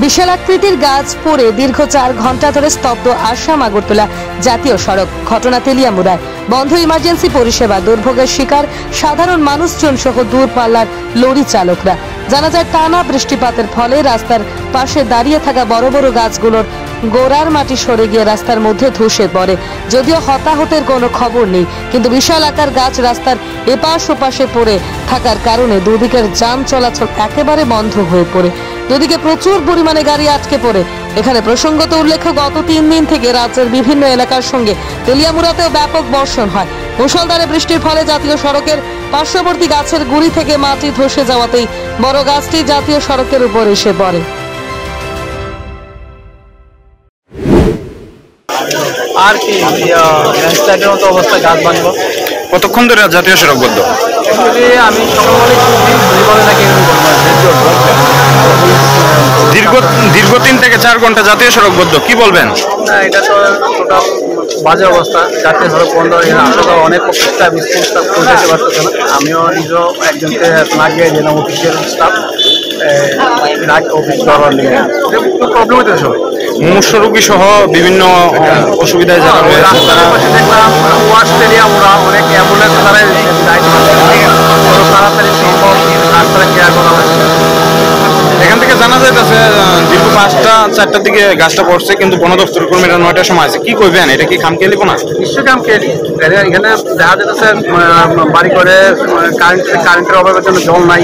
বিশালাকৃতির গাছ পড়ে দীর্ঘ 4 ঘন্টা ধরে স্তব্ধ আসাম আগরতলা জাতীয় সড়ক। ঘটনা তেলিয়ামুড়ায়। বন্ধ ইমার্জেন্সি পরিষেবা। দুর্ভোগের শিকার সাধারণ মানুষজন সহ দূরপাল্লার লরি চালকরা। জানা যায়, টানা বৃষ্টিপাতের ফলে রাস্তার পাশে দাঁড়িয়ে থাকা বড় বড় গাছগুলোর গোড়ার মাটি সরে গিয়ে রাস্তার মধ্যে ধসে পড়ে। যদিও হতাহতের কোনো খবর নেই, কিন্তু বিশাল আকার গাছ রাস্তার এপাশ ওপাশে পড়ে থাকার কারণে দুদিকের যান চলাচল একেবারে বন্ধ হয়ে পড়ে। দুদিকে প্রচুর পরিমাণে গাড়ি আটকে পড়ে। এখানে প্রসঙ্গত উল্লেখ্য, গত 3 দিন থেকে রাজ্যের বিভিন্ন এলাকার সঙ্গে তেলিয়ামুড়াতেও ব্যাপক বর্ষণ হয়। মুষলধারে বৃষ্টির ফলে জাতীয় সড়কের পার্শ্ববর্তী গাছের গুড়ি থেকে মাটি ধসে যাওয়াতেই বড় গাছটি জাতীয় সড়কের উপর এসে পড়ে। আর কি ল্যান্ডস্লাইডের মতো অবস্থা, গাছ ভাঙলো। কতক্ষণ ধরে জাতীয় সড়ক বন্ধ? আমি দীর্ঘ 3 থেকে 4 ঘন্টা জাতীয় সড়ক বন্ধ, কি বলবেন? এটা তো টোটাল বাজে অবস্থা। জাতীয় সড়ক বন্ধ হয়ে আসলে অনেক স্টাফ পৌঁছাতে পারতেছে না। আমিও নিজেও একজনকে লাগিয়ে দিলাম, অফিসিয়াল স্টাফ অফিস করার নিয়ে প্রবলেম হতে সবাই। মুমূর্ষু রোগী সহ বিভিন্ন অসুবিধায় যারা রয়েছে রাস্তার পাশে দেখলাম ওয়াশ এরিয়া অনেক অ্যাম্বুলেন্স তারাই তাড়াতাড়ি সম্ভব রাস্তাটা কেয়ার করা হয়। এখান থেকে জানা যাইতেছে দীর্ঘ 5টা-4টার দিকে গাছটা পড়ছে, কিন্তু বন দপ্তরের কর্মীরা 9টার সময় আছে। কি করবেন? এটা কি খামখেয়ালি না? নিশ্চয়ই খামখেয়ালি। এখানে দেখা যেতেছে বাড়ি করে কারেন্টের অভাবের জন্য জল নাই,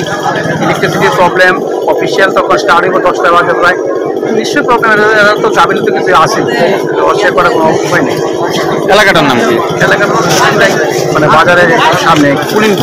ইলেকট্রিসিটির প্রবলেম। অফিসিয়াল তখন স্টার্ট হইব 10টা বাজে প্রায়। নিশ্চয়ই প্রবলেম। এরা তো জামিন তো কিছু আসে, অস্বীকার করার কোনো উপায় নেই। এলাকাটার নাম কি? এলাকার মানে বাজারের সামনে কুলিং।